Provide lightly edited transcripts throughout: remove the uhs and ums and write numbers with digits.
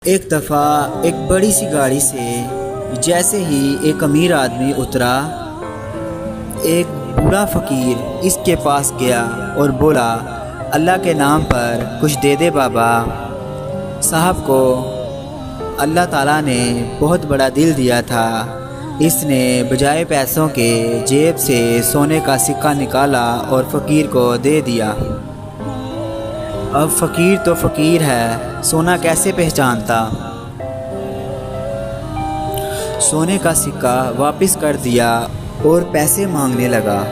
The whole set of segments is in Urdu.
ایک دفعہ ایک بڑی سی گاڑی سے جیسے ہی ایک امیر آدمی اترا، ایک بوڑھا فقیر اس کے پاس گیا اور بولا، اللہ کے نام پر کچھ دے دے بابا۔ صاحب کو اللہ تعالیٰ نے بہت بڑا دل دیا تھا، اس نے بجائے پیسوں کے جیب سے سونے کا سکہ نکالا اور فقیر کو دے دیا۔ اب فقیر تو فقیر ہے، سونا کیسے پہچانتا؟ سونے کا سکہ واپس کر دیا اور پیسے مانگنے لگا۔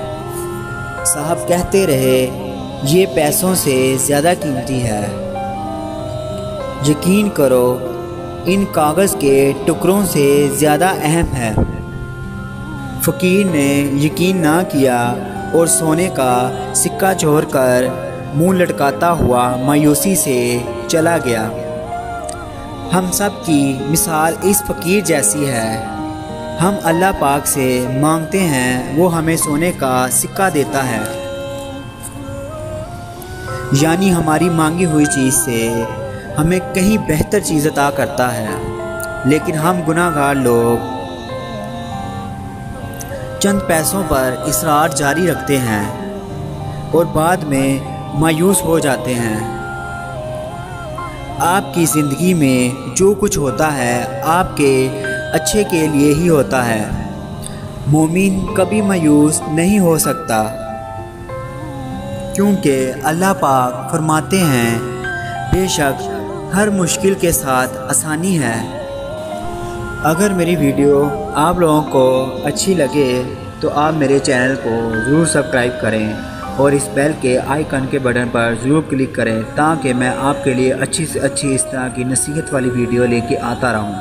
صاحب کہتے رہے، یہ پیسوں سے زیادہ قیمتی ہے، یقین کرو ان کاغذ کے ٹکڑوں سے زیادہ اہم ہے۔ فقیر نے یقین نہ کیا اور سونے کا سکہ چھوڑ کر منہ لٹکاتا ہوا مایوسی سے چلا گیا۔ ہم سب کی مثال اس فقیر جیسی ہے، ہم اللہ پاک سے مانگتے ہیں، وہ ہمیں سونے کا سکہ دیتا ہے، یعنی ہماری مانگی ہوئی چیز سے ہمیں کہیں بہتر چیز عطا کرتا ہے۔ لیکن ہم گناہ گار لوگ چند پیسوں پر اصرار جاری رکھتے ہیں اور بعد میں مایوس ہو جاتے ہیں۔ آپ کی زندگی میں جو کچھ ہوتا ہے آپ کے اچھے کے لیے ہی ہوتا ہے۔ مومن کبھی مایوس نہیں ہو سکتا، کیونکہ اللہ پاک فرماتے ہیں، بے شک ہر مشکل کے ساتھ آسانی ہے۔ اگر میری ویڈیو آپ لوگوں کو اچھی لگے تو آپ میرے چینل کو ضرور سبسکرائب کریں اور اس بیل کے آئیکن کے بٹن پر ضرور کلک کریں، تاکہ میں آپ کے لیے اچھی سے اچھی اس طرح کی نصیحت والی ویڈیو لے کے آتا رہوں۔